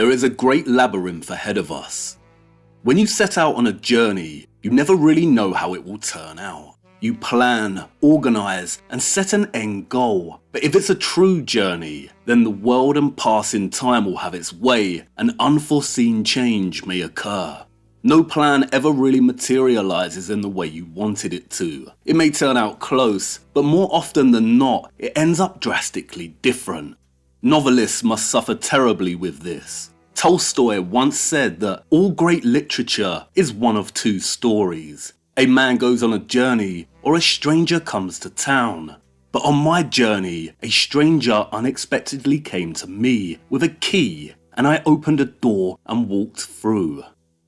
there is a great labyrinth ahead of us. When you set out on a journey, you never really know how it will turn out. You plan, organize, and set an end goal. But if it's a true journey, then the world and passing time will have its way, and unforeseen change may occur. No plan ever really materializes in the way you wanted it to. It may turn out close, but more often than not, it ends up drastically different. Novelists must suffer terribly with this. Tolstoy once said that all great literature is one of two stories. A man goes on a journey, or a stranger comes to town. But on my journey, a stranger unexpectedly came to me with a key, and I opened a door and walked through.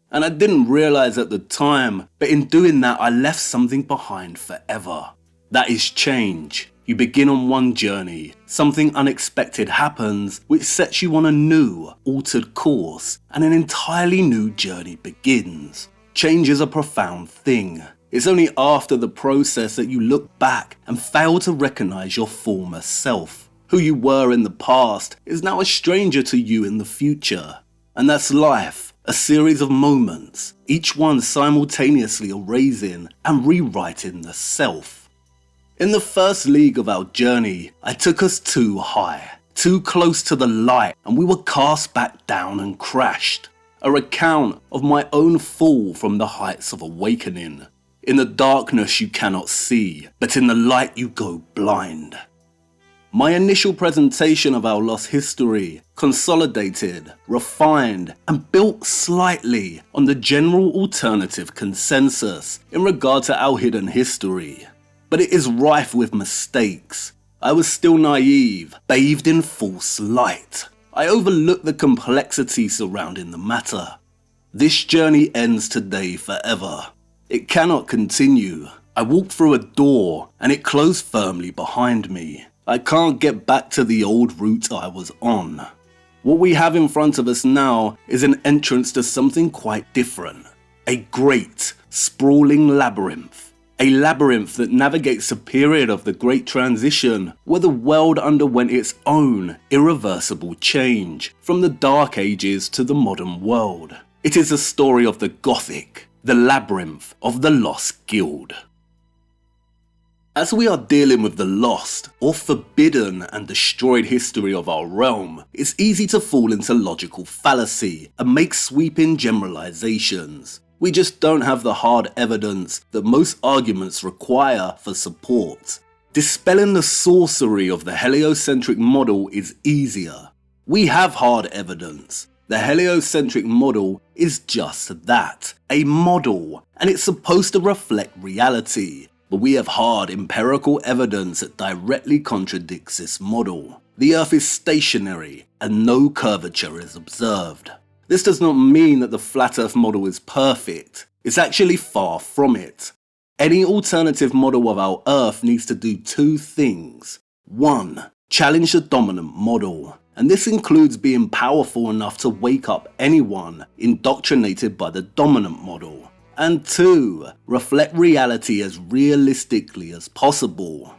And I didn't realize at the time, but in doing that I left something behind forever. That is change. You begin on one journey, something unexpected happens which sets you on a new, altered course, and an entirely new journey begins. Change is a profound thing. It's only after the process that you look back and fail to recognize your former self. Who you were in the past is now a stranger to you in the future. And that's life. A series of moments, each one simultaneously erasing and rewriting the self. In the first league of our journey, I took us too high, too close to the light, and we were cast back down and crashed. A recount of my own fall from the heights of awakening. In the darkness you cannot see, but in the light you go blind. My initial presentation of our lost history consolidated, refined, and built slightly on the general alternative consensus in regard to our hidden history. But it is rife with mistakes. I was still naive, bathed in false light. I overlooked the complexity surrounding the matter. This journey ends today forever. It cannot continue. I walked through a door and it closed firmly behind me. I can't get back to the old route I was on. What we have in front of us now is an entrance to something quite different. A great, sprawling labyrinth. A labyrinth that navigates a period of the Great Transition where the world underwent its own irreversible change from the Dark Ages to the modern world. It is a story of the Gothic, the labyrinth of the Lost Guild. As we are dealing with the lost, or forbidden and destroyed history of our realm, it's easy to fall into logical fallacy and make sweeping generalizations. We just don't have the hard evidence that most arguments require for support. Dispelling the sorcery of the heliocentric model is easier. We have hard evidence. The heliocentric model is just that, a model, and it's supposed to reflect reality. But we have hard empirical evidence that directly contradicts this model. The Earth is stationary and no curvature is observed. This does not mean that the flat Earth model is perfect. It's actually far from it. Any alternative model of our Earth needs to do two things. 1. Challenge the dominant model. And this includes being powerful enough to wake up anyone indoctrinated by the dominant model. And 2. Reflect reality as realistically as possible.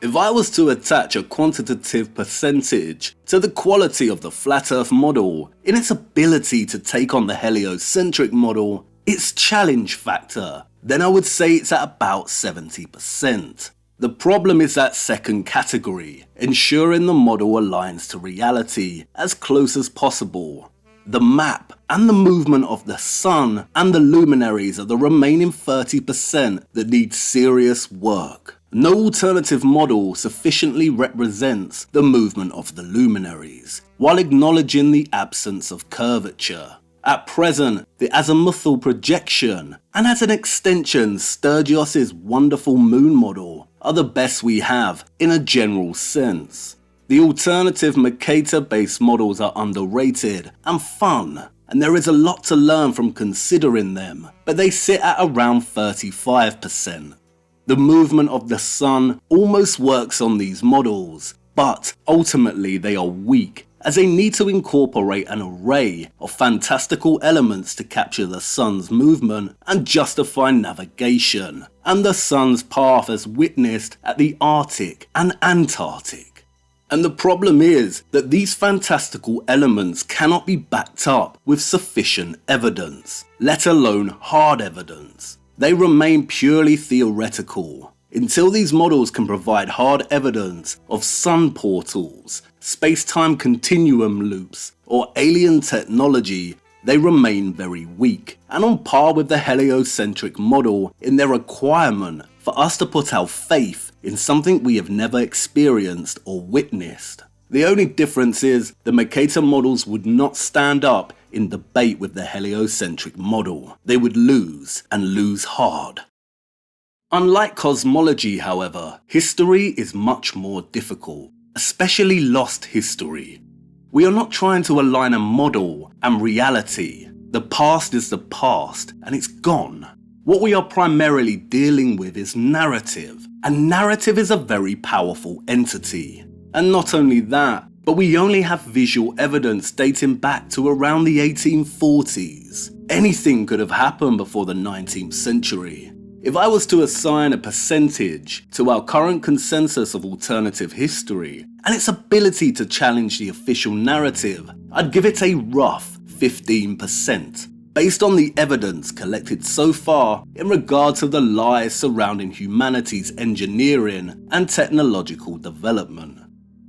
If I was to attach a quantitative percentage to the quality of the flat Earth model in its ability to take on the heliocentric model, its challenge factor, then I would say it's at about 70%. The problem is that second category, ensuring the model aligns to reality as close as possible. The map and the movement of the sun and the luminaries are the remaining 30% that need serious work. No alternative model sufficiently represents the movement of the luminaries, while acknowledging the absence of curvature. At present, the azimuthal projection, and as an extension Sturgios's wonderful moon model, are the best we have in a general sense. The alternative Mercator-based models are underrated and fun, and there is a lot to learn from considering them, but they sit at around 35%. The movement of the sun almost works on these models, but ultimately they are weak, as they need to incorporate an array of fantastical elements to capture the sun's movement and justify navigation, and the sun's path as witnessed at the Arctic and Antarctic. And the problem is that these fantastical elements cannot be backed up with sufficient evidence, let alone hard evidence. They remain purely theoretical. Until these models can provide hard evidence of sun portals, space-time continuum loops, or alien technology, they remain very weak and on par with the heliocentric model in their requirement for us to put our faith in something we have never experienced or witnessed. The only difference is the Mercator models would not stand up in debate with the heliocentric model. They would lose, and lose hard. Unlike cosmology, however, history is much more difficult, especially lost history. We are not trying to align a model and reality. The past is the past, and it's gone. What we are primarily dealing with is narrative, and narrative is a very powerful entity. And not only that, but we only have visual evidence dating back to around the 1840s. Anything could have happened before the 19th century. If I was to assign a percentage to our current consensus of alternative history and its ability to challenge the official narrative, I'd give it a rough 15%, based on the evidence collected so far in regard to the lies surrounding humanity's engineering and technological development.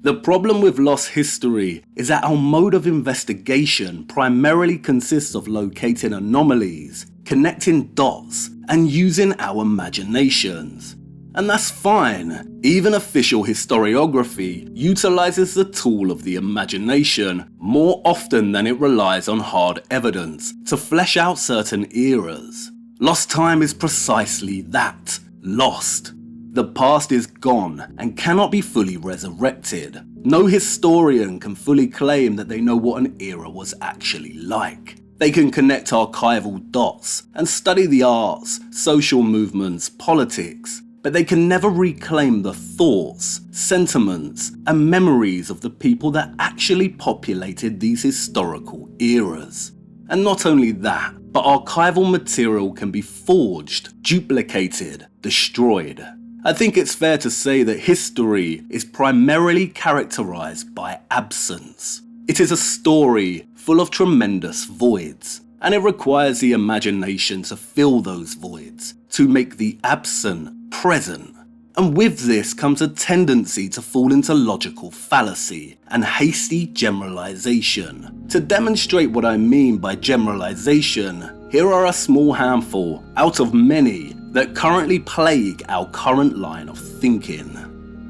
The problem with lost history is that our mode of investigation primarily consists of locating anomalies, connecting dots, and using our imaginations. And that's fine. Even official historiography utilizes the tool of the imagination more often than it relies on hard evidence to flesh out certain eras. Lost time is precisely that, lost. The past is gone and cannot be fully resurrected. No historian can fully claim that they know what an era was actually like. They can connect archival dots and study the arts, social movements, politics, but they can never reclaim the thoughts, sentiments, and memories of the people that actually populated these historical eras. And not only that, but archival material can be forged, duplicated, destroyed. I think it's fair to say that history is primarily characterized by absence. It is a story full of tremendous voids, and it requires the imagination to fill those voids, to make the absent present. And with this comes a tendency to fall into logical fallacy and hasty generalization. To demonstrate what I mean by generalization, here are a small handful out of many that currently plague our current line of thinking.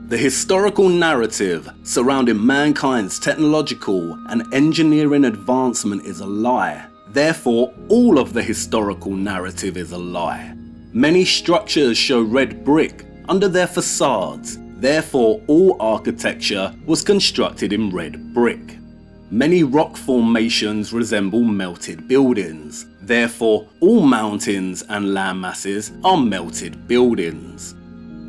The historical narrative surrounding mankind's technological and engineering advancement is a lie. Therefore, all of the historical narrative is a lie. Many structures show red brick under their facades. Therefore, all architecture was constructed in red brick. Many rock formations resemble melted buildings. Therefore, all mountains and land masses are melted buildings.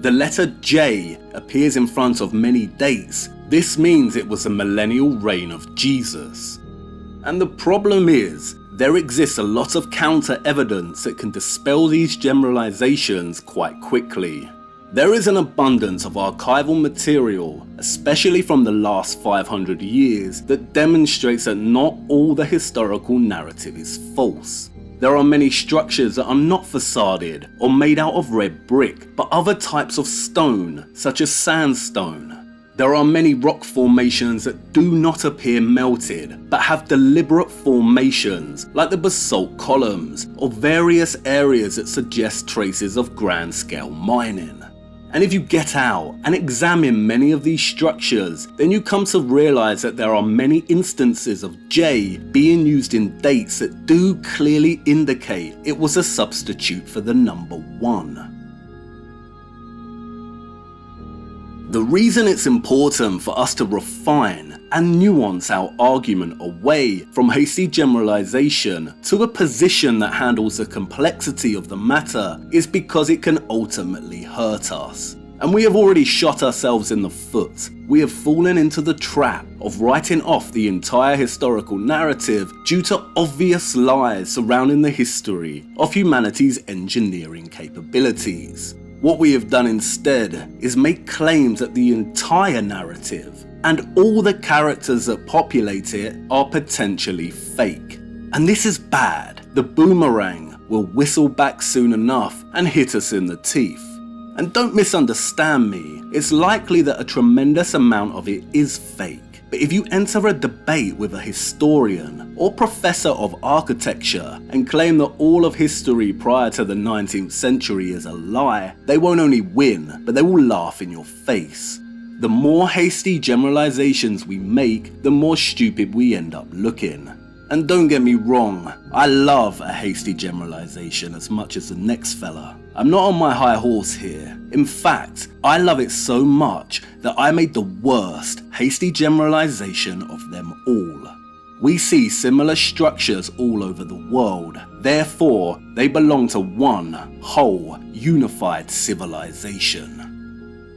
The letter J appears in front of many dates. This means it was the millennial reign of Jesus. And the problem is, there exists a lot of counter evidence that can dispel these generalizations quite quickly. There is an abundance of archival material, especially from the last 500 years, that demonstrates that not all the historical narrative is false. There are many structures that are not facaded or made out of red brick, but other types of stone, such as sandstone. There are many rock formations that do not appear melted, but have deliberate formations, like the basalt columns, or various areas that suggest traces of grand-scale mining. And if you get out and examine many of these structures, then you come to realize that there are many instances of J being used in dates that do clearly indicate it was a substitute for the number 1. The reason it's important for us to refine and nuance our argument away from hasty generalization to a position that handles the complexity of the matter is because it can ultimately hurt us. And we have already shot ourselves in the foot. We have fallen into the trap of writing off the entire historical narrative due to obvious lies surrounding the history of humanity's engineering capabilities. What we have done instead is make claims that the entire narrative and all the characters that populate it are potentially fake. And this is bad. The boomerang will whistle back soon enough and hit us in the teeth. And don't misunderstand me, it's likely that a tremendous amount of it is fake. But if you enter a debate with a historian or professor of architecture and claim that all of history prior to the 19th century is a lie, they won't only win, but they will laugh in your face. The more hasty generalizations we make, the more stupid we end up looking. And don't get me wrong, I love a hasty generalization as much as the next fella. I'm not on my high horse here. In fact, I love it so much that I made the worst hasty generalization of them all. We see similar structures all over the world. Therefore, they belong to one whole unified civilization.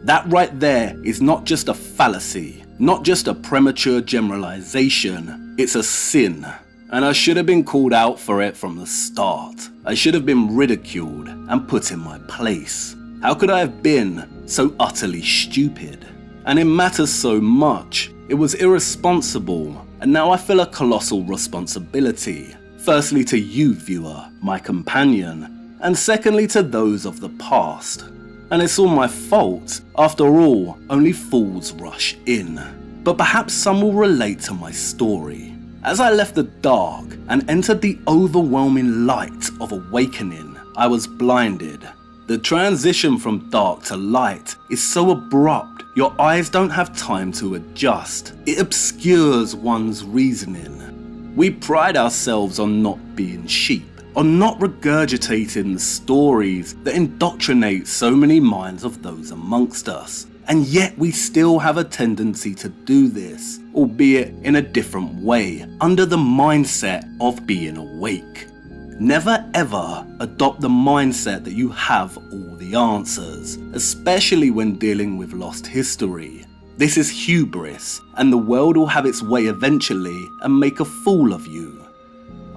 That right there is not just a fallacy, not just a premature generalization, it's a sin. And I should have been called out for it from the start. I should have been ridiculed and put in my place. How could I have been so utterly stupid? And it matters so much. It was irresponsible, and now I feel a colossal responsibility. Firstly to you, viewer, my companion, and secondly to those of the past. And it's all my fault. After all, only fools rush in. But perhaps some will relate to my story. As I left the dark and entered the overwhelming light of awakening, I was blinded. The transition from dark to light is so abrupt, your eyes don't have time to adjust. It obscures one's reasoning. We pride ourselves on not being sheep, on not regurgitating the stories that indoctrinate so many minds of those amongst us. And yet we still have a tendency to do this, albeit in a different way, under the mindset of being awake. Never ever adopt the mindset that you have all the answers, especially when dealing with lost history. This is hubris, and the world will have its way eventually and make a fool of you.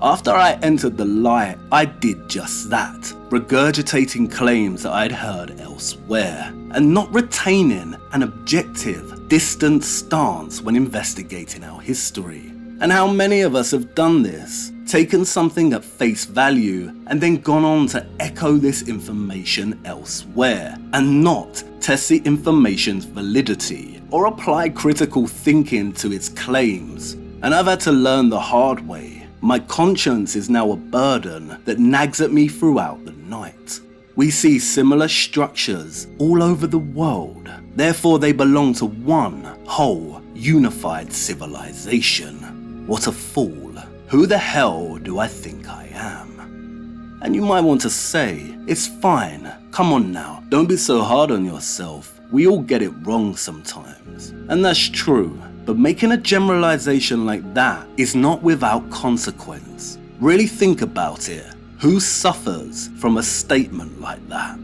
After I entered the light, I did just that, regurgitating claims that I'd heard elsewhere, and not retaining an objective, distant stance when investigating our history. And how many of us have done this? Taken something at face value and then gone on to echo this information elsewhere, and not test the information's validity or apply critical thinking to its claims. And I've had to learn the hard way. My conscience is now a burden that nags at me throughout the night. We see similar structures all over the world. Therefore, they belong to one whole unified civilization. What a fool. Who the hell do I think I am? And you might want to say, it's fine. Come on now, don't be so hard on yourself. We all get it wrong sometimes. And that's true. But making a generalization like that is not without consequence. Really think about it. Who suffers from a statement like that?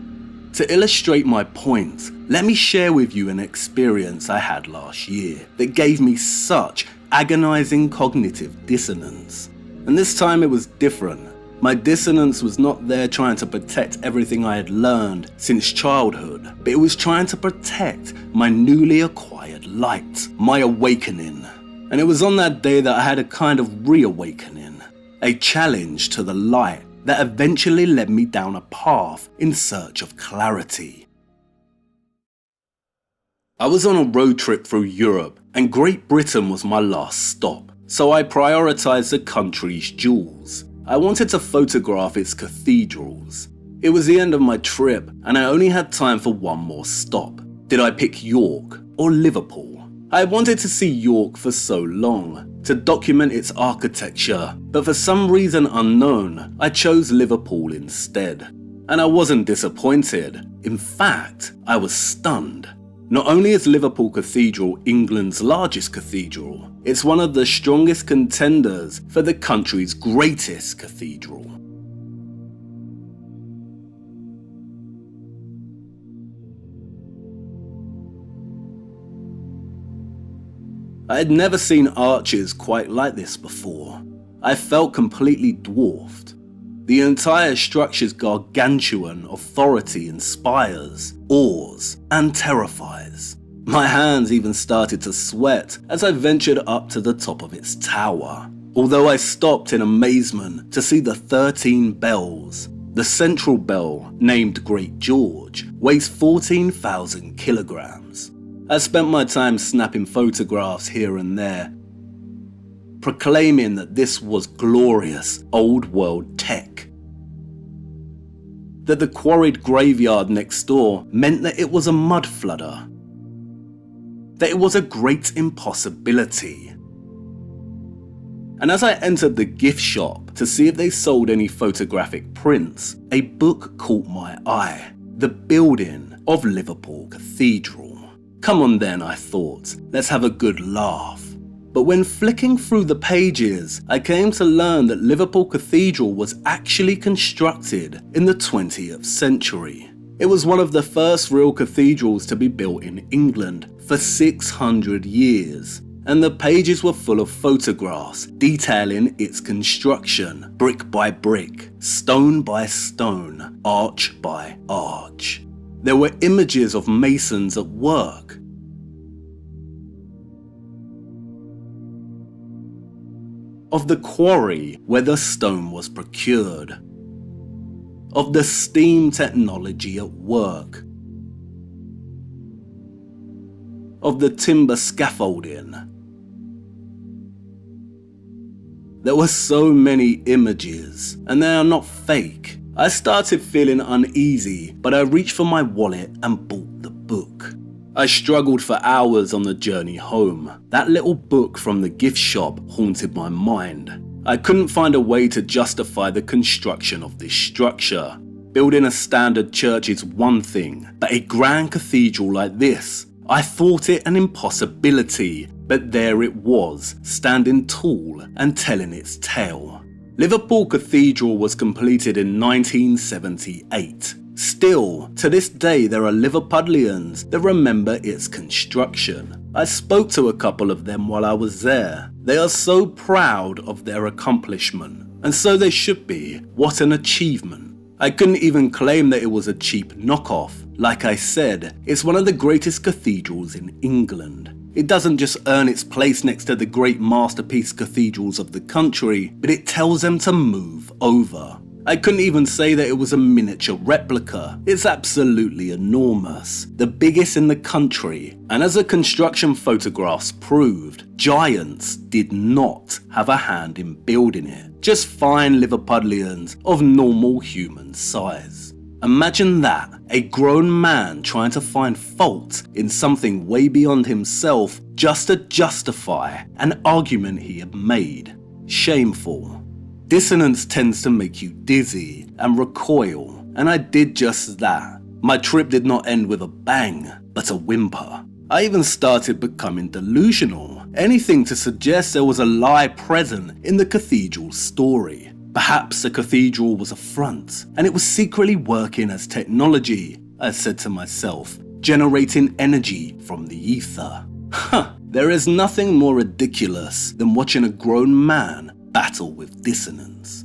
To illustrate my point, let me share with you an experience I had last year that gave me such agonizing cognitive dissonance. And this time it was different. My dissonance was not there trying to protect everything I had learned since childhood, but it was trying to protect my newly acquired light, my awakening. And it was on that day that I had a kind of reawakening, a challenge to the light that eventually led me down a path in search of clarity. I was on a road trip through Europe, and Great Britain was my last stop, so I prioritized the country's jewels. I wanted to photograph its cathedrals. It was the end of my trip, and I only had time for one more stop. Did I pick York or Liverpool? I wanted to see York for so long, to document its architecture, but for some reason unknown, I chose Liverpool instead. And I wasn't disappointed. In fact, I was stunned. Not only is Liverpool Cathedral England's largest cathedral, it's one of the strongest contenders for the country's greatest cathedral. I had never seen arches quite like this before. I felt completely dwarfed. The entire structure's gargantuan authority inspires, awes, and terrifies. My hands even started to sweat as I ventured up to the top of its tower. Although I stopped in amazement to see the 13 bells. The central bell, named Great George, weighs 14,000 kilograms. I spent my time snapping photographs here and there, proclaiming that this was glorious old world tech. That the quarried graveyard next door meant that it was a mud flooder. That it was a great impossibility. And as I entered the gift shop to see if they sold any photographic prints, a book caught my eye. The Building of Liverpool Cathedral. Come on then, I thought, let's have a good laugh. But when flicking through the pages, I came to learn that Liverpool Cathedral was actually constructed in the 20th century. It was one of the first real cathedrals to be built in England for 600 years, and the pages were full of photographs detailing its construction, brick by brick, stone by stone, arch by arch. There were images of masons at work, of the quarry where the stone was procured, of the steam technology at work, of the timber scaffolding. There were so many images, and they are not fake. I started feeling uneasy, but I reached for my wallet and bought the book. I struggled for hours on the journey home. That little book from the gift shop haunted my mind. I couldn't find a way to justify the construction of this structure. Building a standard church is one thing, but a grand cathedral like this, I thought it an impossibility, but there it was, standing tall and telling its tale. Liverpool Cathedral was completed in 1978. Still, to this day there are Liverpudlians that remember its construction. I spoke to a couple of them while I was there. They are so proud of their accomplishment, and so they should be. What an achievement. I couldn't even claim that it was a cheap knockoff. Like I said, it's one of the greatest cathedrals in England. It doesn't just earn its place next to the great masterpiece cathedrals of the country, but it tells them to move over. I couldn't even say that it was a miniature replica. It's absolutely enormous, the biggest in the country, and as the construction photographs proved, giants did not have a hand in building it, just fine Liverpudlians of normal human size. Imagine that, a grown man trying to find fault in something way beyond himself just to justify an argument he had made. Shameful. Dissonance tends to make you dizzy and recoil, and I did just that. My trip did not end with a bang, but a whimper. I even started becoming delusional, anything to suggest there was a lie present in the cathedral's story. Perhaps the cathedral was a front, and it was secretly working as technology, I said to myself, generating energy from the ether. There is nothing more ridiculous than watching a grown man battle with dissonance.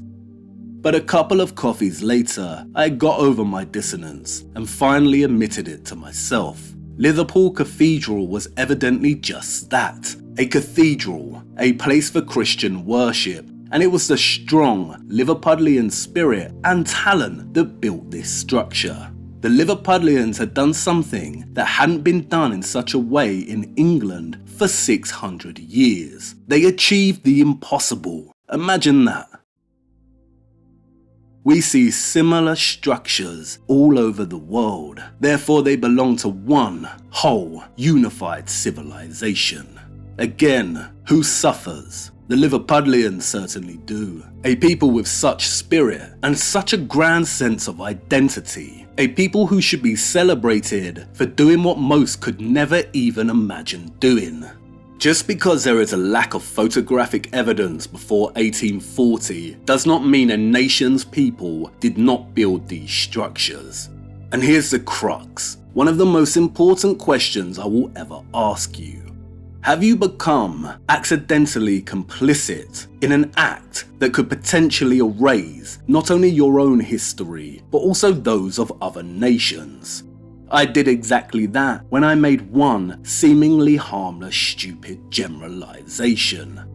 But a couple of coffees later, I got over my dissonance and finally admitted it to myself. Liverpool Cathedral was evidently just that, a cathedral, a place for Christian worship, and it was the strong Liverpudlian spirit and talent that built this structure. The Liverpudlians had done something that hadn't been done in such a way in England for 600 years. They achieved the impossible. Imagine that. We see similar structures all over the world. Therefore, they belong to one whole unified civilization. Again, who suffers? The Liverpudlians certainly do. A people with such spirit and such a grand sense of identity. A people who should be celebrated for doing what most could never even imagine doing. Just because there is a lack of photographic evidence before 1840 does not mean a nation's people did not build these structures. And here's the crux, one of the most important questions I will ever ask you. Have you become accidentally complicit in an act that could potentially erase not only your own history, but also those of other nations? I did exactly that when I made one seemingly harmless, stupid generalization.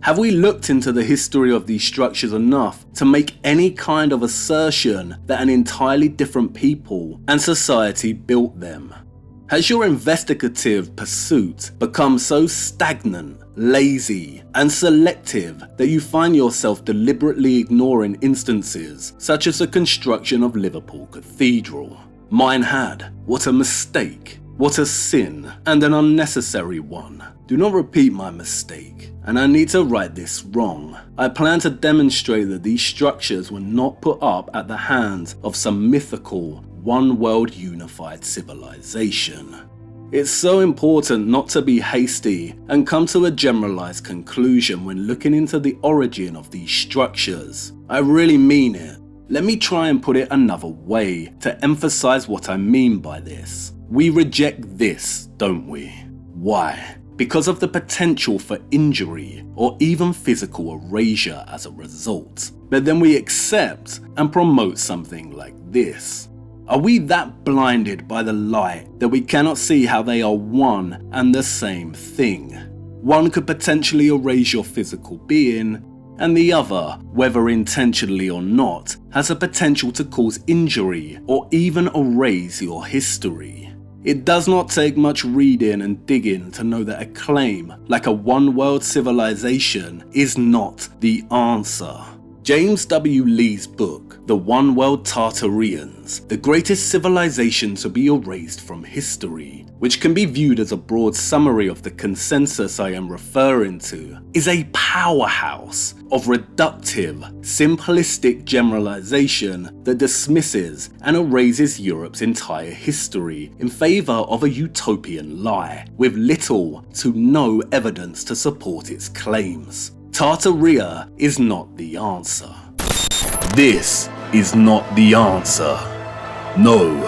Have we looked into the history of these structures enough to make any kind of assertion that an entirely different people and society built them? Has your investigative pursuit become so stagnant, lazy, and selective that you find yourself deliberately ignoring instances such as the construction of Liverpool Cathedral? Mine had. What a mistake. What a sin, and an unnecessary one. Do not repeat my mistake, and I need to right this wrong. I plan to demonstrate that these structures were not put up at the hands of some mythical, one-world unified civilization. It's so important not to be hasty and come to a generalized conclusion when looking into the origin of these structures. I really mean it. Let me try and put it another way to emphasize what I mean by this. We reject this, don't we? Why? Because of the potential for injury or even physical erasure as a result. But then we accept and promote something like this. Are we that blinded by the light that we cannot see how they are one and the same thing? One could potentially erase your physical being, and the other, whether intentionally or not, has a potential to cause injury or even erase your history. It does not take much reading and digging to know that a claim like a one-world civilization is not the answer. James W. Lee's book, The One World Tartarians, the greatest civilization to be erased from history, which can be viewed as a broad summary of the consensus I am referring to, is a powerhouse of reductive, simplistic generalization that dismisses and erases Europe's entire history in favor of a utopian lie, with little to no evidence to support its claims. Tartaria is not the answer. This is not the answer. No.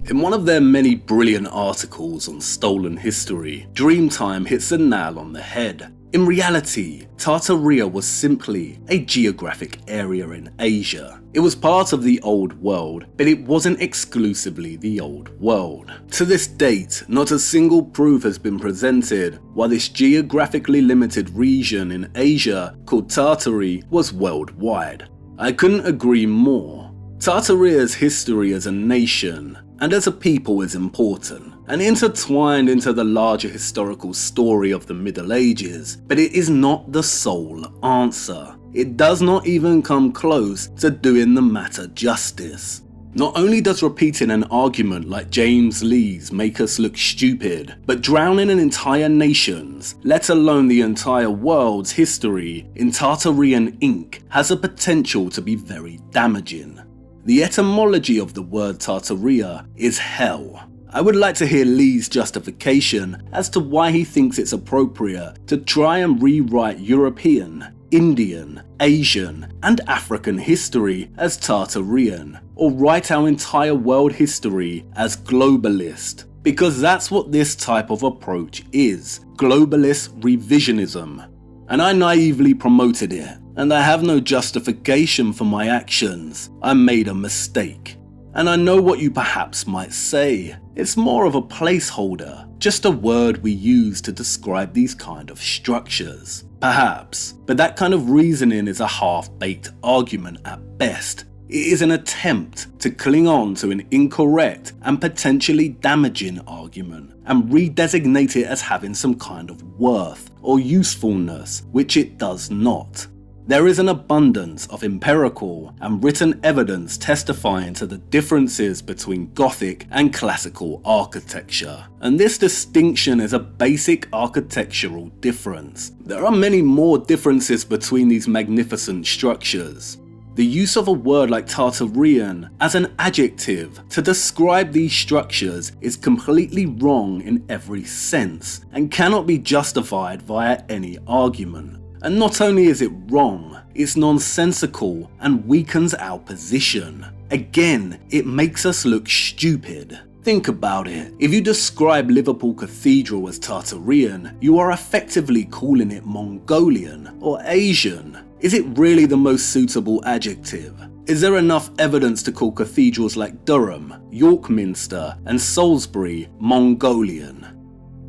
In one of their many brilliant articles on stolen history, Dreamtime hits the nail on the head. In reality, Tartaria was simply a geographic area in Asia. It was part of the Old World, but it wasn't exclusively the Old World. To this date, not a single proof has been presented why this geographically limited region in Asia called Tartary was worldwide. I couldn't agree more. Tartaria's history as a nation and as a people is important and intertwined into the larger historical story of the Middle Ages, but it is not the sole answer. It does not even come close to doing the matter justice. Not only does repeating an argument like James Lee's make us look stupid, but drowning an entire nation's, let alone the entire world's history in Tartarian ink has a potential to be very damaging. The etymology of the word Tartaria is hell. I would like to hear Lee's justification as to why he thinks it's appropriate to try and rewrite European, Indian, Asian, and African history as Tartarian, or write our entire world history as globalist, because that's what this type of approach is, globalist revisionism. And I naively promoted it, and I have no justification for my actions. I made a mistake. And I know what you perhaps might say. It's more of a placeholder, just a word we use to describe these kind of structures. Perhaps, but that kind of reasoning is a half-baked argument at best. It is an attempt to cling on to an incorrect and potentially damaging argument and redesignate it as having some kind of worth or usefulness, which it does not. There is an abundance of empirical and written evidence testifying to the differences between Gothic and classical architecture, and this distinction is a basic architectural difference. There are many more differences between these magnificent structures. The use of a word like Tartarian as an adjective to describe these structures is completely wrong in every sense and cannot be justified via any argument. And not only is it wrong, it's nonsensical and weakens our position. Again, it makes us look stupid. Think about it. If you describe Liverpool Cathedral as Tartarian, you are effectively calling it Mongolian or Asian. Is it really the most suitable adjective? Is there enough evidence to call cathedrals like Durham, York Minster, and Salisbury Mongolian?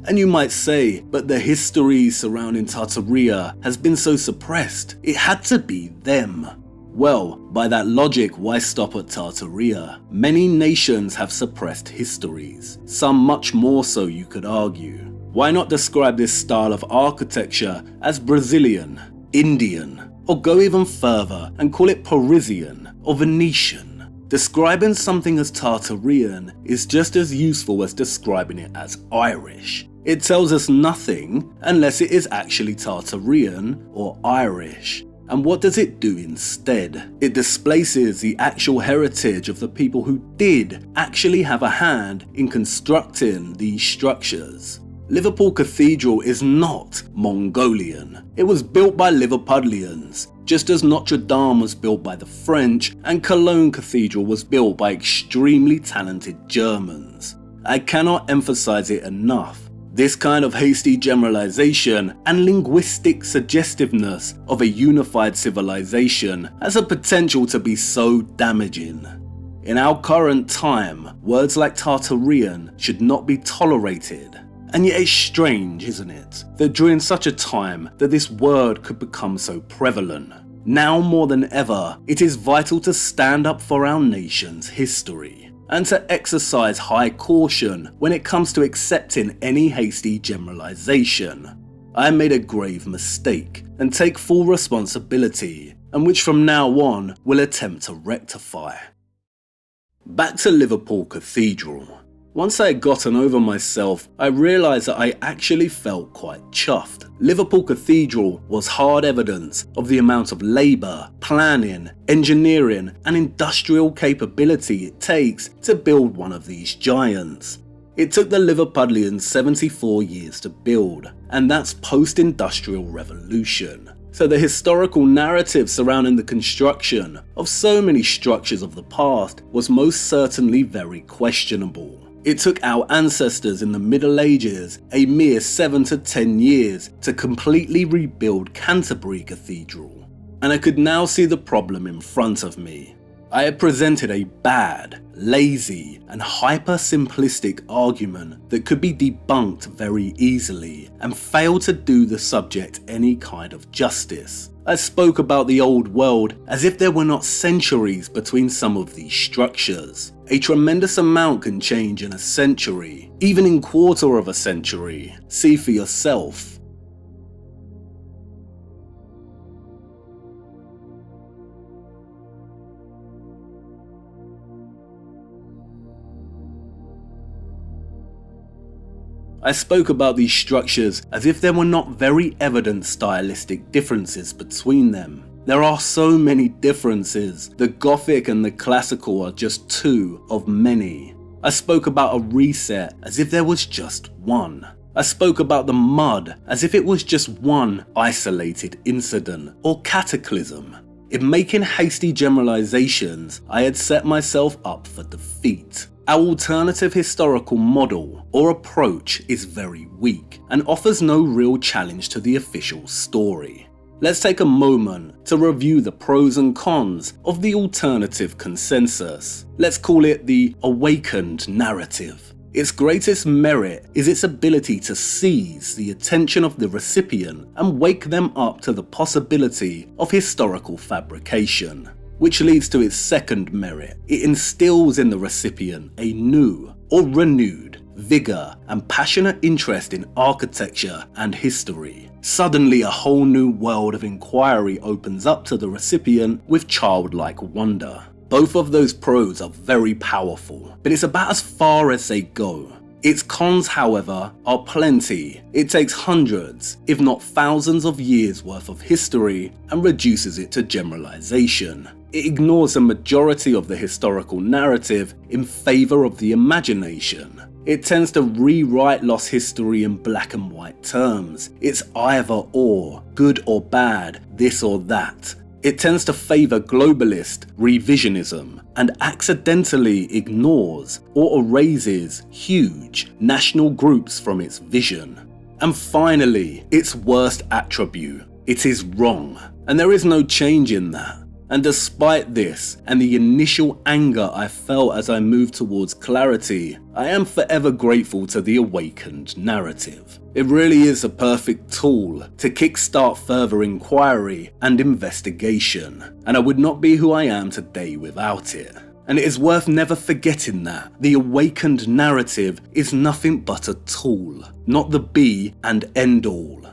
And you might say, but the history surrounding Tartaria has been so suppressed, it had to be them. Well, by that logic, why stop at Tartaria? Many nations have suppressed histories, some much more so, you could argue. Why not describe this style of architecture as Brazilian, Indian, or go even further and call it Parisian or Venetian? Describing something as Tartarian is just as useful as describing it as Irish. It tells us nothing unless it is actually Tartarian or Irish. And what does it do instead? It displaces the actual heritage of the people who did actually have a hand in constructing these structures. Liverpool Cathedral is not Mongolian. It was built by Liverpudlians, just as Notre Dame was built by the French and Cologne Cathedral was built by extremely talented Germans. I cannot emphasize it enough. This kind of hasty generalization and linguistic suggestiveness of a unified civilization has a potential to be so damaging. In our current time, words like Tartarian should not be tolerated. And yet it's strange, isn't it, that during such a time that this word could become so prevalent. Now more than ever, it is vital to stand up for our nation's history and to exercise high caution when it comes to accepting any hasty generalization. I made a grave mistake and take full responsibility, and which from now on will attempt to rectify. Back to Liverpool Cathedral. Once I had gotten over myself, I realised that I actually felt quite chuffed. Liverpool Cathedral was hard evidence of the amount of labour, planning, engineering and industrial capability it takes to build one of these giants. It took the Liverpudlians 74 years to build, and that's post-industrial revolution. So the historical narrative surrounding the construction of so many structures of the past was most certainly very questionable. It took our ancestors in the Middle Ages a mere 7 to 10 years to completely rebuild Canterbury Cathedral, and I could now see the problem in front of me. I had presented a bad, lazy, and hyper-simplistic argument that could be debunked very easily and failed to do the subject any kind of justice. I spoke about the old world as if there were not centuries between some of these structures. A tremendous amount can change in a century, even in quarter of a century. See for yourself. I spoke about these structures as if there were not very evident stylistic differences between them. There are so many differences. The Gothic and the Classical are just two of many. I spoke about a reset as if there was just one. I spoke about the mud as if it was just one isolated incident or cataclysm. In making hasty generalizations, I had set myself up for defeat. Our alternative historical model or approach is very weak and offers no real challenge to the official story. Let's take a moment to review the pros and cons of the alternative consensus. Let's call it the awakened narrative. Its greatest merit is its ability to seize the attention of the recipient and wake them up to the possibility of historical fabrication. Which leads to its second merit. It instills in the recipient a new or renewed vigour and passionate interest in architecture and history. Suddenly a whole new world of inquiry opens up to the recipient with childlike wonder. Both of those pros are very powerful, but it's about as far as they go. Its cons, however, are plenty. It takes hundreds, if not thousands of years worth of history and reduces it to generalization. It ignores a majority of the historical narrative in favour of the imagination. It tends to rewrite lost history in black and white terms. It's either or, good or bad, this or that. It tends to favour globalist revisionism and accidentally ignores or erases huge national groups from its vision. And finally, its worst attribute. It is wrong. And there is no change in that. And despite this, and the initial anger I felt as I moved towards clarity, I am forever grateful to the awakened narrative. It really is a perfect tool to kickstart further inquiry and investigation, and I would not be who I am today without it. And it is worth never forgetting that the awakened narrative is nothing but a tool, not the be and end all.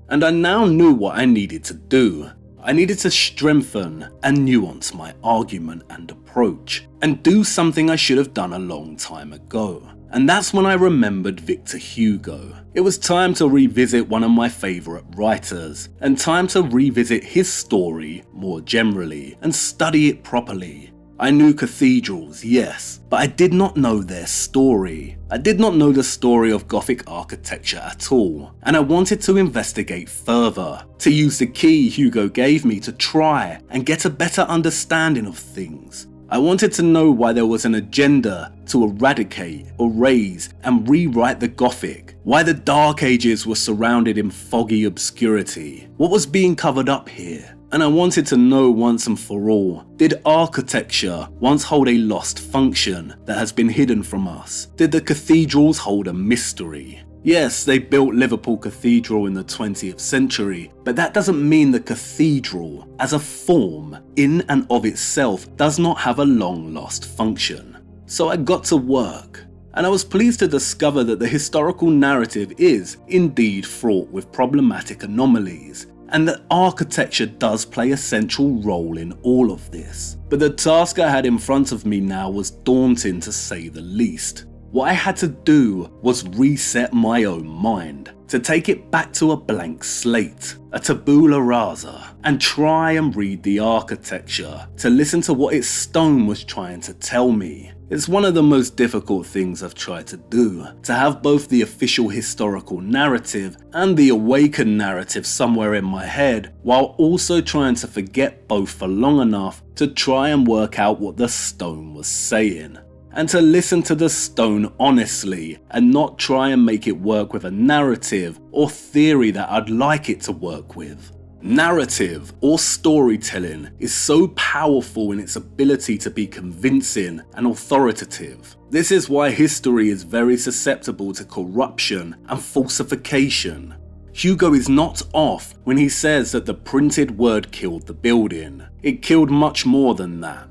And I now knew what I needed to do. I needed to strengthen and nuance my argument and approach, and do something I should have done a long time ago. And that's when I remembered Victor Hugo. It was time to revisit one of my favourite writers, and time to revisit his story more generally, and study it properly. I knew cathedrals, yes, but I did not know their story. I did not know the story of Gothic architecture at all, and I wanted to investigate further, to use the key Hugo gave me to try and get a better understanding of things. I wanted to know why there was an agenda to eradicate, erase, and rewrite the Gothic, why the Dark Ages were surrounded in foggy obscurity, what was being covered up here. And I wanted to know once and for all, did architecture once hold a lost function that has been hidden from us? Did the cathedrals hold a mystery? Yes, they built Liverpool Cathedral in the 20th century, but that doesn't mean the cathedral, as a form, in and of itself, does not have a long lost function. So I got to work. And I was pleased to discover that the historical narrative is, indeed, fraught with problematic anomalies, and that architecture does play a central role in all of this. But the task I had in front of me now was daunting, to say the least. What I had to do was reset my own mind, to take it back to a blank slate, a tabula rasa, and try and read the architecture, to listen to what its stone was trying to tell me. It's one of the most difficult things I've tried to do, to have both the official historical narrative and the awakened narrative somewhere in my head, while also trying to forget both for long enough to try and work out what the stone was saying. And to listen to the stone honestly, and not try and make it work with a narrative or theory that I'd like it to work with. Narrative or storytelling is so powerful in its ability to be convincing and authoritative. This is why history is very susceptible to corruption and falsification. Hugo is not off when he says that the printed word killed the building. It killed much more than that.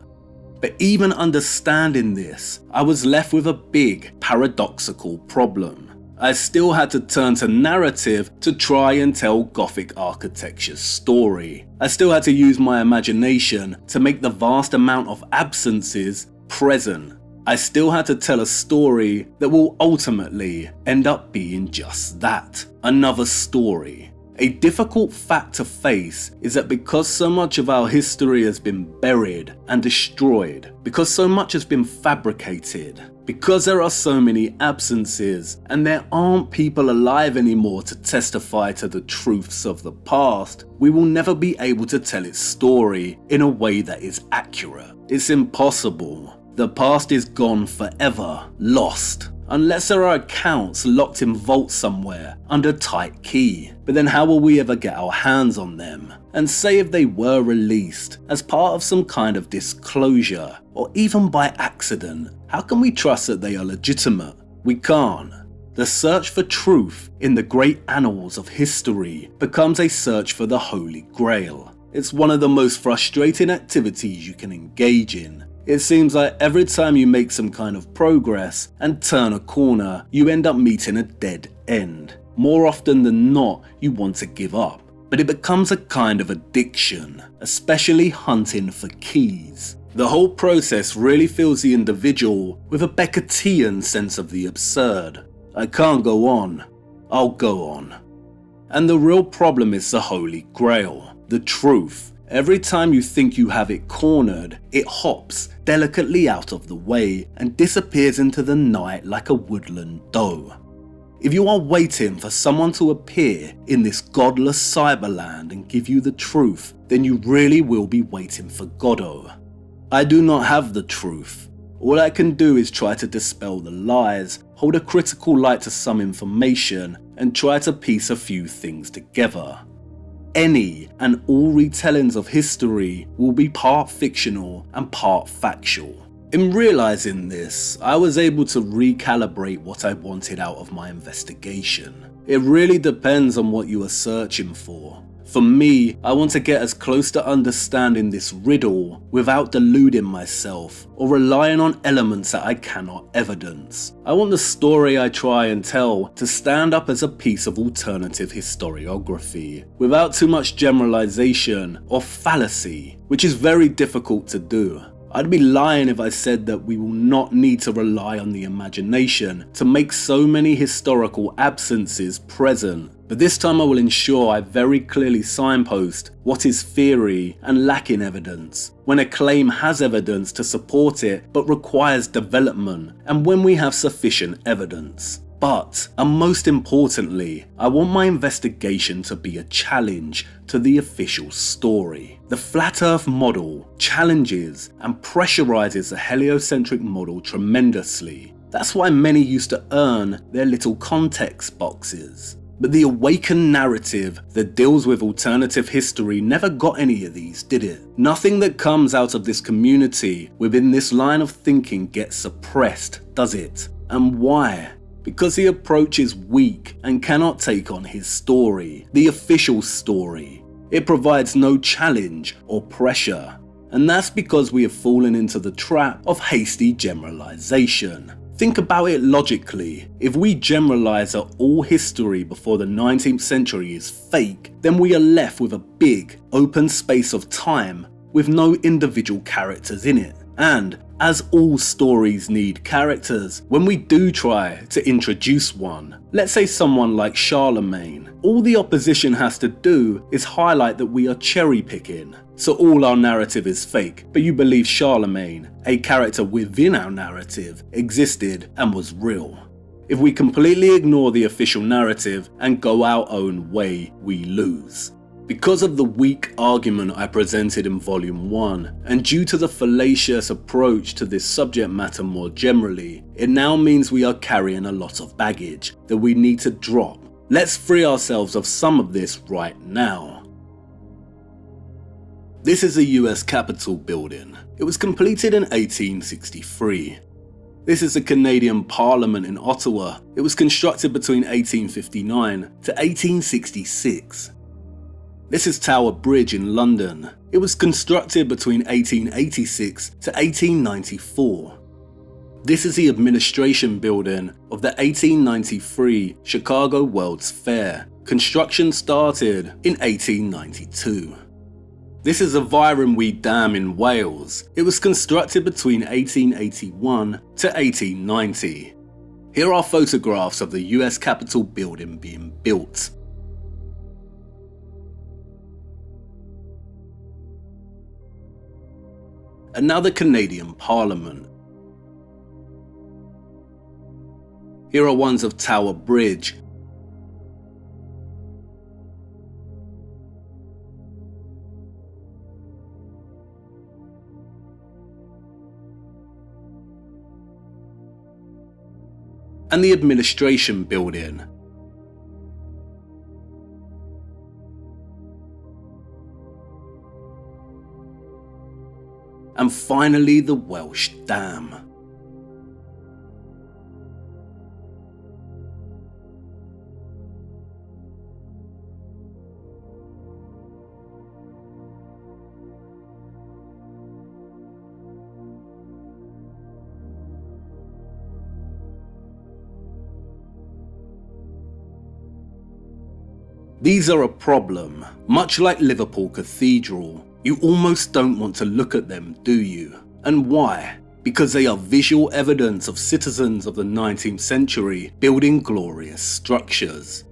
But even understanding this, I was left with a big paradoxical problem. I still had to turn to narrative to try and tell Gothic architecture's story. I still had to use my imagination to make the vast amount of absences present. I still had to tell a story that will ultimately end up being just that, another story. A difficult fact to face is that because so much of our history has been buried and destroyed, because so much has been fabricated, because there are so many absences and there aren't people alive anymore to testify to the truths of the past, we will never be able to tell its story in a way that is accurate. It's impossible. The past is gone forever, lost. Unless there are accounts locked in vaults somewhere under tight key. But then how will we ever get our hands on them? And say if they were released as part of some kind of disclosure, or even by accident, how can we trust that they are legitimate? We can't. The search for truth in the great annals of history becomes a search for the Holy Grail. It's one of the most frustrating activities you can engage in. It seems like every time you make some kind of progress and turn a corner, you end up meeting a dead end. More often than not, you want to give up. But it becomes a kind of addiction, especially hunting for keys. The whole process really fills the individual with a Beckettian sense of the absurd. I can't go on. I'll go on. And the real problem is the Holy Grail, the truth. Every time you think you have it cornered, it hops delicately out of the way and disappears into the night like a woodland doe. If you are waiting for someone to appear in this godless cyberland and give you the truth, then you really will be waiting for Godot. I do not have the truth. All I can do is try to dispel the lies, hold a critical light to some information, and try to piece a few things together. any and all retellings of history will be part fictional and part factual. In realizing this, I was able to recalibrate what I wanted out of my investigation. It really depends on what you are searching for. For me, I want to get as close to understanding this riddle without deluding myself or relying on elements that I cannot evidence. I want the story I try and tell to stand up as a piece of alternative historiography, without too much generalization or fallacy, which is very difficult to do. I'd be lying if I said that we will not need to rely on the imagination to make so many historical absences present, but this time I will ensure I very clearly signpost what is theory and lacking evidence, when a claim has evidence to support it but requires development, and when we have sufficient evidence. But, and most importantly, I want my investigation to be a challenge to the official story. The Flat Earth model challenges and pressurizes the heliocentric model tremendously. That's why many used to earn their little context boxes. But the awakened narrative that deals with alternative history never got any of these, did it? Nothing that comes out of this community within this line of thinking gets suppressed, does it? And why? Because the approach is weak and cannot take on his story, the official story. It provides no challenge or pressure. And that's because we have fallen into the trap of hasty generalization. Think about it logically. If we generalize that all history before the 19th century is fake, then we are left with a big, open space of time with no individual characters in it. And as all stories need characters, when we do try to introduce one, let's say someone like Charlemagne, all the opposition has to do is highlight that we are cherry picking. So all our narrative is fake, but you believe Charlemagne, a character within our narrative, existed and was real. If we completely ignore the official narrative and go our own way, we lose. Because of the weak argument I presented in Volume 1, and due to the fallacious approach to this subject matter more generally, it now means we are carrying a lot of baggage that we need to drop. Let's free ourselves of some of this right now. This is the US Capitol building. It was completed in 1863. This is the Canadian Parliament in Ottawa. It was constructed between 1859 to 1866. This is Tower Bridge in London. It was constructed between 1886 to 1894. This is the administration building of the 1893 Chicago World's Fair. Construction started in 1892. This is the Virumwee Dam in Wales. It was constructed between 1881 to 1890. Here are photographs of the US Capitol building being built. And now the Canadian Parliament. Here are ones of Tower Bridge. And the administration building. And finally, the Welsh Dam. These are a problem. Much like Liverpool Cathedral, you almost don't want to look at them, do you? And why? Because they are visual evidence of citizens of the 19th century building glorious structures.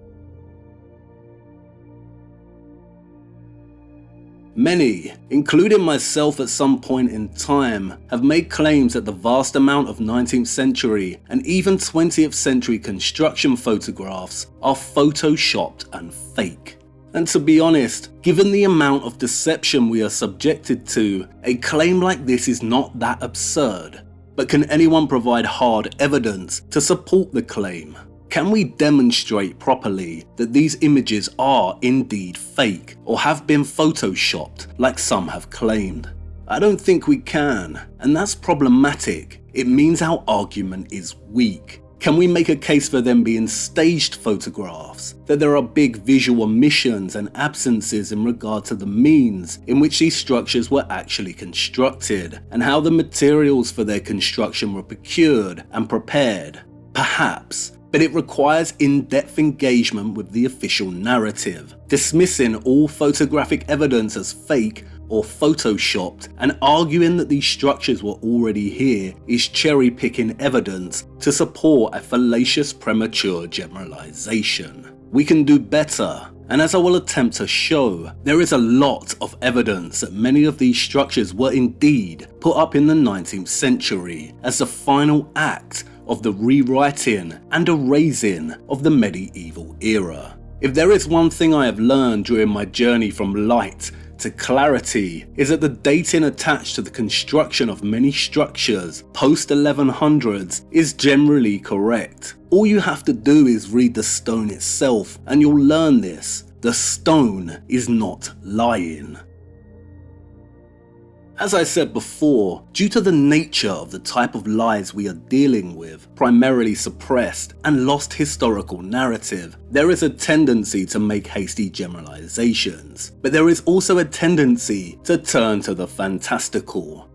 Many, including myself at some point in time, have made claims that the vast amount of 19th century and even 20th century construction photographs are photoshopped and fake. And to be honest, given the amount of deception we are subjected to, a claim like this is not that absurd. But can anyone provide hard evidence to support the claim? Can we demonstrate properly that these images are indeed fake or have been photoshopped like some have claimed? I don't think we can, and that's problematic. It means our argument is weak. Can we make a case for them being staged photographs, that there are big visual omissions and absences in regard to the means in which these structures were actually constructed, and how the materials for their construction were procured and prepared? Perhaps, but it requires in-depth engagement with the official narrative. Dismissing all photographic evidence as fake or photoshopped and arguing that these structures were already here is cherry-picking evidence to support a fallacious premature generalization. We can do better, and as I will attempt to show, there is a lot of evidence that many of these structures were indeed put up in the 19th century as the final act of the rewriting and erasing of the medieval era. If there is one thing I have learned during my journey from light to clarity, is that the dating attached to the construction of many structures post 1100s is generally correct. All you have to do is read the stone itself and you'll learn this. The stone is not lying. As I said before, due to the nature of the type of lies we are dealing with, primarily suppressed and lost historical narrative, there is a tendency to make hasty generalizations, but there is also a tendency to turn to the fantastical.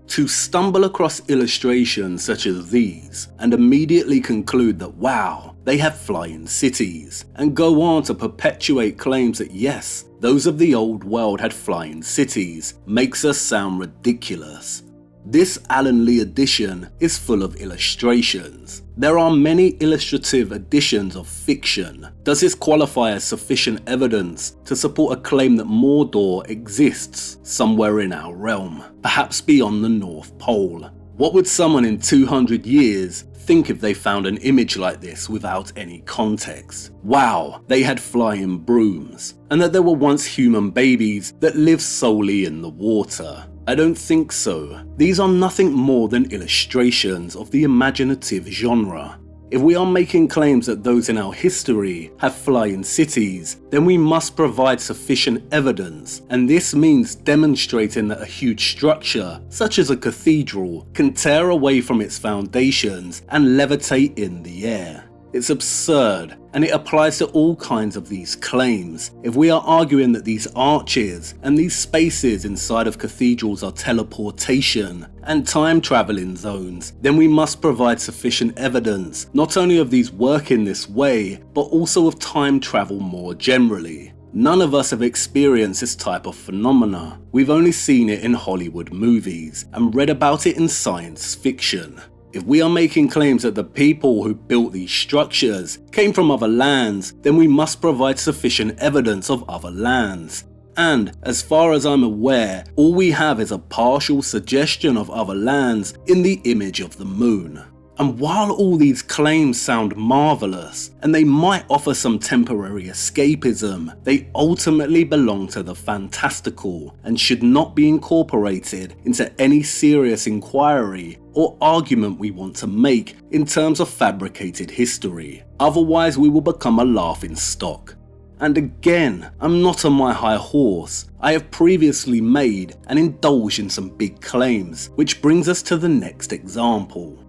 To stumble across illustrations such as these and immediately conclude that wow, they have flying cities, and go on to perpetuate claims that yes, those of the old world had flying cities, makes us sound ridiculous. This Alan Lee edition is full of illustrations. There are many illustrative editions of fiction. Does this qualify as sufficient evidence to support a claim that Mordor exists somewhere in our realm, perhaps beyond the North Pole? What would someone in 200 years think if they found an image like this without any context? Wow, they had flying brooms, and that there were once human babies that lived solely in the water. I don't think so. These are nothing more than illustrations of the imaginative genre. If we are making claims that those in our history have flying cities, then we must provide sufficient evidence, and this means demonstrating that a huge structure, such as a cathedral, can tear away from its foundations and levitate in the air. It's absurd, and it applies to all kinds of these claims. If we are arguing that these arches and these spaces inside of cathedrals are teleportation and time traveling zones, then we must provide sufficient evidence not only of these work in this way, but also of time travel more generally. None of us have experienced this type of phenomena. We've only seen it in Hollywood movies and read about it in science fiction. If we are making claims that the people who built these structures came from other lands, then we must provide sufficient evidence of other lands. And, as far as I'm aware, all we have is a partial suggestion of other lands in the image of the moon. And while all these claims sound marvelous, and they might offer some temporary escapism, they ultimately belong to the fantastical and should not be incorporated into any serious inquiry or argument we want to make in terms of fabricated history. Otherwise, we will become a laughing stock. And again, I'm not on my high horse. I have previously made and indulged in some big claims, which brings us to the next example.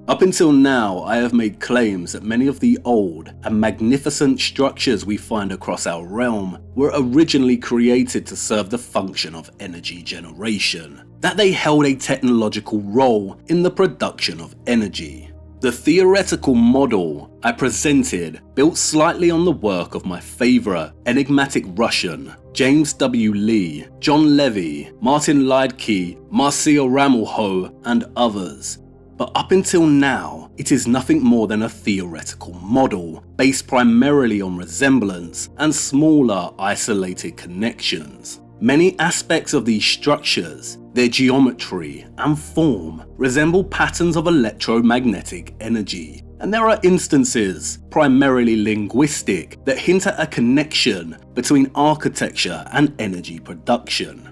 Up until now, I have made claims that many of the old and magnificent structures we find across our realm were originally created to serve the function of energy generation, that they held a technological role in the production of energy. The theoretical model I presented built slightly on the work of my favourite enigmatic Russian, James W. Lee, John Levy, Martin Liedtke, Marcio Ramelho, and others. But up until now, it is nothing more than a theoretical model, based primarily on resemblance and smaller isolated connections. Many aspects of these structures, their geometry and form, resemble patterns of electromagnetic energy, and there are instances, primarily linguistic, that hint at a connection between architecture and energy production.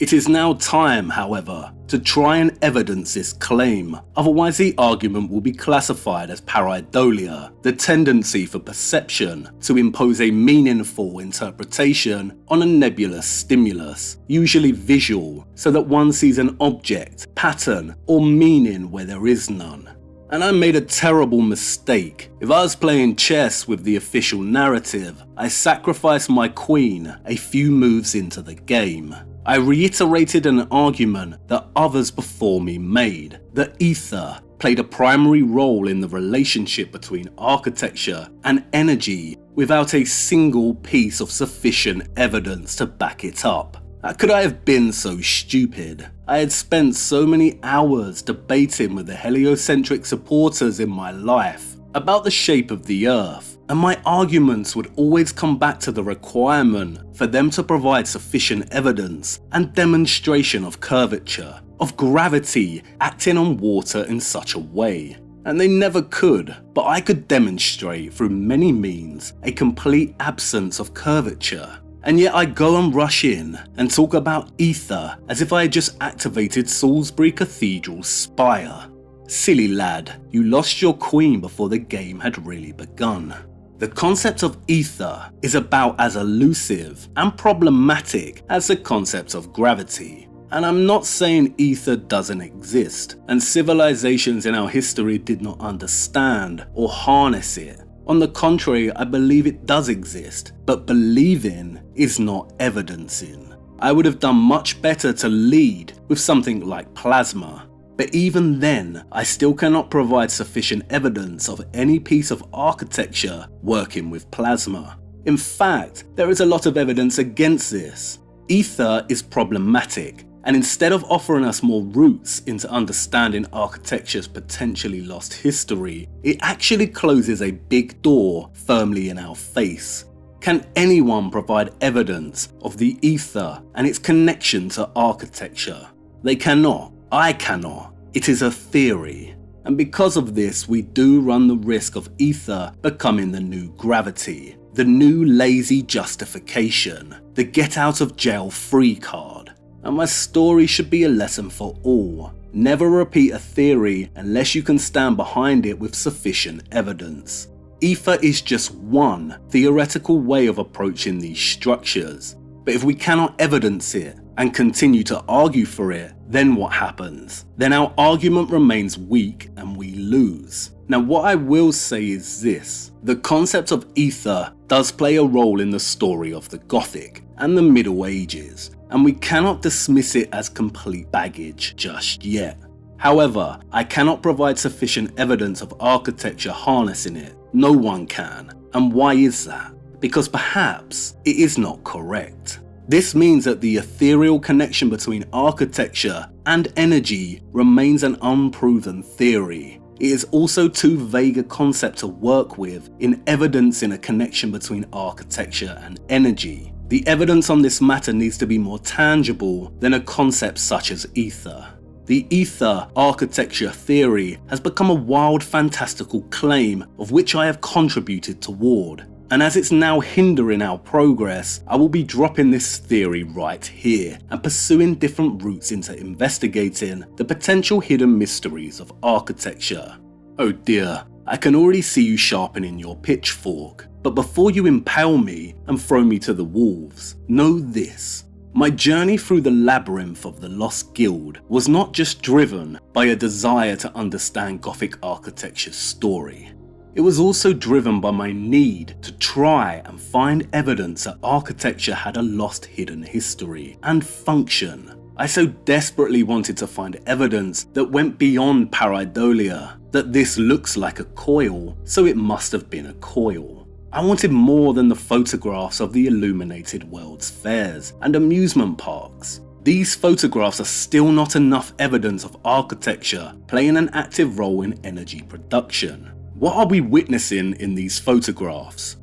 It is now time, however, to try and evidence this claim, otherwise the argument will be classified as pareidolia, the tendency for perception to impose a meaningful interpretation on a nebulous stimulus, usually visual, so that one sees an object, pattern, or meaning where there is none. And I made a terrible mistake. If I was playing chess with the official narrative, I sacrificed my queen a few moves into the game. I reiterated an argument that others before me made, that ether played a primary role in the relationship between architecture and energy without a single piece of sufficient evidence to back it up. How could I have been so stupid? I had spent so many hours debating with the heliocentric supporters in my life about the shape of the Earth, and my arguments would always come back to the requirement for them to provide sufficient evidence and demonstration of curvature, of gravity acting on water in such a way. And they never could, but I could demonstrate through many means a complete absence of curvature. And yet I go and rush in and talk about ether as if I had just activated Salisbury Cathedral's spire. Silly lad, you lost your queen before the game had really begun. The concept of ether is about as elusive and problematic as the concept of gravity. And I'm not saying ether doesn't exist, and civilizations in our history did not understand or harness it. On the contrary, I believe it does exist, but believing is not evidencing. I would have done much better to lead with something like plasma, but even then, I still cannot provide sufficient evidence of any piece of architecture working with plasma. In fact, there is a lot of evidence against this. Ether is problematic, and instead of offering us more routes into understanding architecture's potentially lost history, it actually closes a big door firmly in our face. Can anyone provide evidence of the ether and its connection to architecture? They cannot. I cannot. It is a theory. And because of this, we do run the risk of ether becoming the new gravity, the new lazy justification, the get out of jail free card. And my story should be a lesson for all. Never repeat a theory unless you can stand behind it with sufficient evidence. Ether is just one theoretical way of approaching these structures. But if we cannot evidence it and continue to argue for it, then what happens? Then our argument remains weak and we lose. Now what I will say is this: the concept of ether does play a role in the story of the Gothic and the Middle Ages, and we cannot dismiss it as complete baggage just yet. However, I cannot provide sufficient evidence of architecture harnessing it. No one can. And why is that? Because perhaps it is not correct. This means that the ethereal connection between architecture and energy remains an unproven theory. It is also too vague a concept to work with in evidencing a connection between architecture and energy. The evidence on this matter needs to be more tangible than a concept such as ether. The ether architecture theory has become a wild fantastical claim of which I have contributed toward. And as it's now hindering our progress, I will be dropping this theory right here and pursuing different routes into investigating the potential hidden mysteries of architecture. Oh dear, I can already see you sharpening your pitchfork. But before you impale me and throw me to the wolves, know this. My journey through the labyrinth of the Lost Guild was not just driven by a desire to understand Gothic architecture's story. It was also driven by my need to try and find evidence that architecture had a lost hidden history and function. I so desperately wanted to find evidence that went beyond pareidolia, that this looks like a coil, so it must have been a coil. I wanted more than the photographs of the illuminated world's fairs and amusement parks. These photographs are still not enough evidence of architecture playing an active role in energy production. What are we witnessing in these photographs?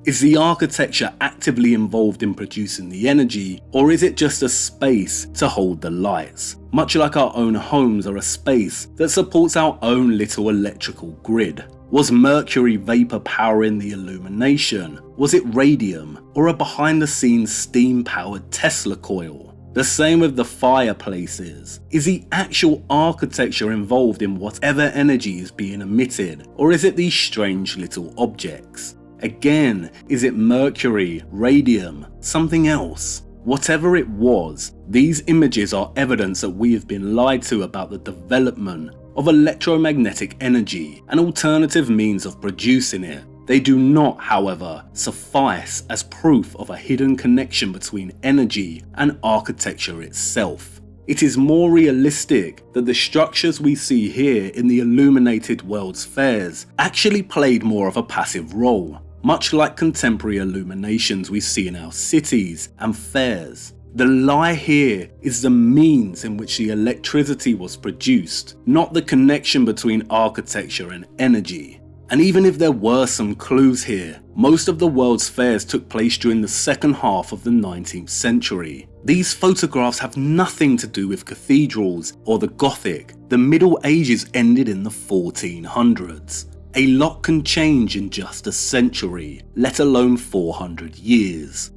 Is the architecture actively involved in producing the energy, or is it just a space to hold the lights? Much like our own homes are a space that supports our own little electrical grid. Was mercury vapor powering the illumination? Was it radium, or a behind-the-scenes steam-powered Tesla coil? The same with the fireplaces. Is the actual architecture involved in whatever energy is being emitted, or is it these strange little objects? Again, is it mercury, radium, something else? Whatever it was, these images are evidence that we have been lied to about the development of electromagnetic energy and alternative means of producing it. They do not, however, suffice as proof of a hidden connection between energy and architecture itself. It is more realistic that the structures we see here in the illuminated world's fairs actually played more of a passive role, much like contemporary illuminations we see in our cities and fairs. The lie here is the means in which the electricity was produced, not the connection between architecture and energy. And even if there were some clues here, most of the world's fairs took place during the second half of the 19th century. These photographs have nothing to do with cathedrals or the Gothic. The Middle Ages ended in the 1400s. A lot can change in just a century, let alone 400 years.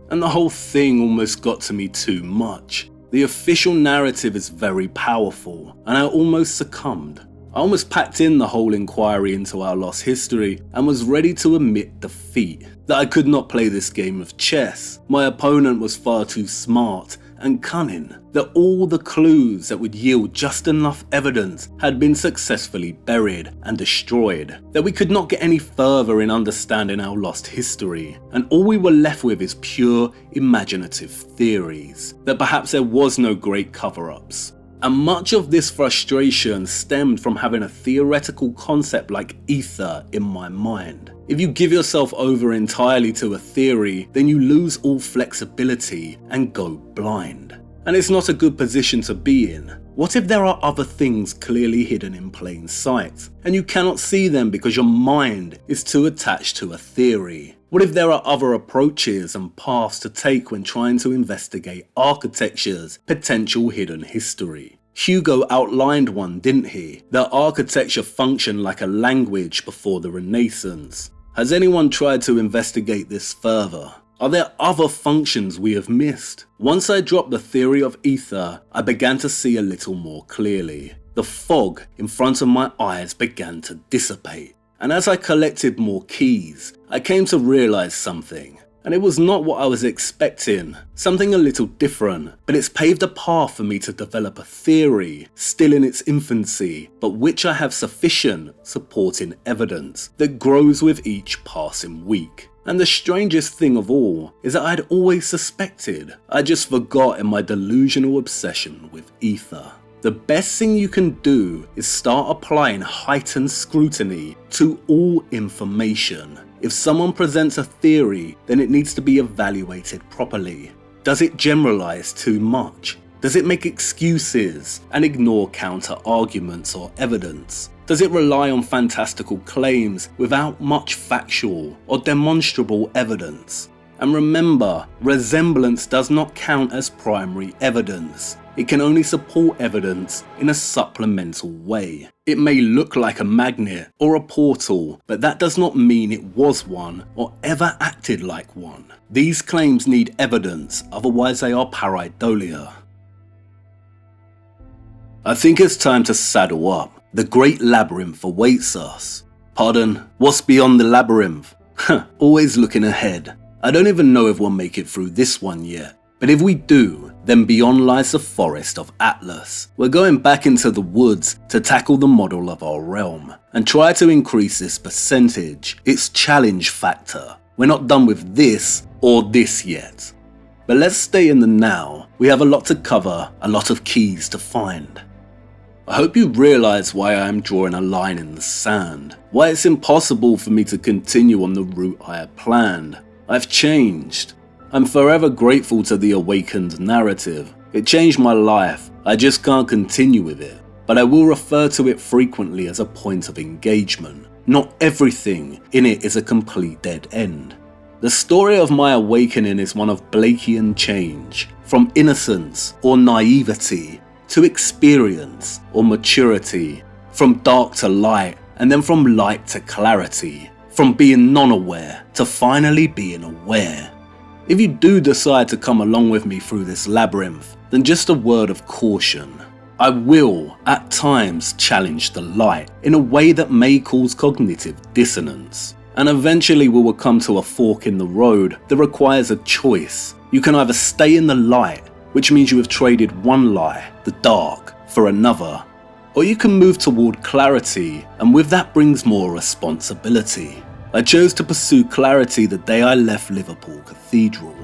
And the whole thing almost got to me too much. The official narrative is very powerful, and I almost succumbed. I almost packed in the whole inquiry into our lost history and was ready to admit defeat, that I could not play this game of chess. My opponent was far too smart and cunning, that all the clues that would yield just enough evidence had been successfully buried and destroyed, that we could not get any further in understanding our lost history, and all we were left with is pure imaginative theories, that perhaps there was no great cover-ups. And much of this frustration stemmed from having a theoretical concept like ether in my mind. If you give yourself over entirely to a theory, then you lose all flexibility and go blind. And it's not a good position to be in. What if there are other things clearly hidden in plain sight, and you cannot see them because your mind is too attached to a theory? What if there are other approaches and paths to take when trying to investigate architecture's potential hidden history? Hugo outlined one, didn't he? That architecture functioned like a language before the Renaissance. Has anyone tried to investigate this further? Are there other functions we have missed? Once I dropped the theory of ether, I began to see a little more clearly. The fog in front of my eyes began to dissipate. And as I collected more keys, I came to realize something. And it was not what I was expecting, something a little different, but it's paved a path for me to develop a theory, still in its infancy, but which I have sufficient supporting evidence that grows with each passing week. And the strangest thing of all is that I'd always suspected, I just forgot in my delusional obsession with ether. The best thing you can do is start applying heightened scrutiny to all information. If someone presents a theory, then it needs to be evaluated properly. Does it generalize too much? Does it make excuses and ignore counter-arguments or evidence? Does it rely on fantastical claims without much factual or demonstrable evidence? And remember, resemblance does not count as primary evidence. It can only support evidence in a supplemental way. It may look like a magnet or a portal, but that does not mean it was one or ever acted like one. These claims need evidence, otherwise they are pareidolia. I think it's time to saddle up. The great labyrinth awaits us. Pardon, what's beyond the labyrinth? Always looking ahead. I don't even know if we'll make it through this one yet. But if we do, then beyond lies the forest of Atlas. We're going back into the woods to tackle the model of our realm and try to increase this percentage, its challenge factor. We're not done with this or this yet. But let's stay in the now. We have a lot to cover, a lot of keys to find. I hope you realize why I am drawing a line in the sand, why it's impossible for me to continue on the route I had planned. I've changed. I'm forever grateful to the awakened narrative. It changed my life. I just can't continue with it. But I will refer to it frequently as a point of engagement. Not everything in it is a complete dead end. The story of my awakening is one of Blakean change, from innocence or naivety to experience or maturity, from dark to light and then from light to clarity, from being non-aware to finally being aware. If you do decide to come along with me through this labyrinth, then just a word of caution. I will, at times, challenge the light in a way that may cause cognitive dissonance, and eventually we will come to a fork in the road that requires a choice. You can either stay in the light, which means you have traded one lie, the dark, for another, or you can move toward clarity, and with that brings more responsibility. I chose to pursue clarity the day I left Liverpool Cathedral.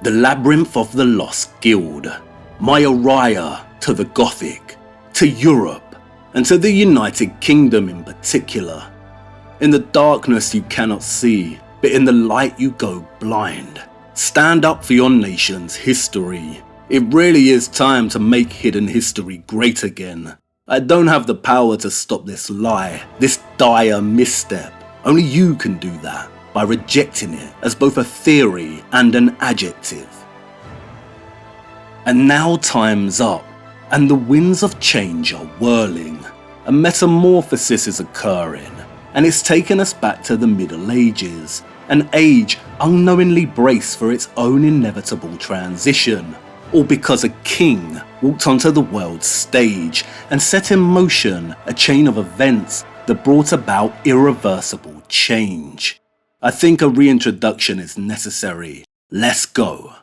The Labyrinth of the Lost Guild, my Uriah to the Gothic, to Europe, and to the United Kingdom in particular. In the darkness you cannot see, but in the light you go blind. Stand up for your nation's history. It really is time to make hidden history great again. I don't have the power to stop this lie, this dire misstep. Only you can do that, by rejecting it as both a theory and an adjective. And now time's up, and the winds of change are whirling. A metamorphosis is occurring, and it's taken us back to the Middle Ages, an age unknowingly braced for its own inevitable transition, all because a king walked onto the world's stage and set in motion a chain of events that brought about irreversible change. I think a reintroduction is necessary. Let's go.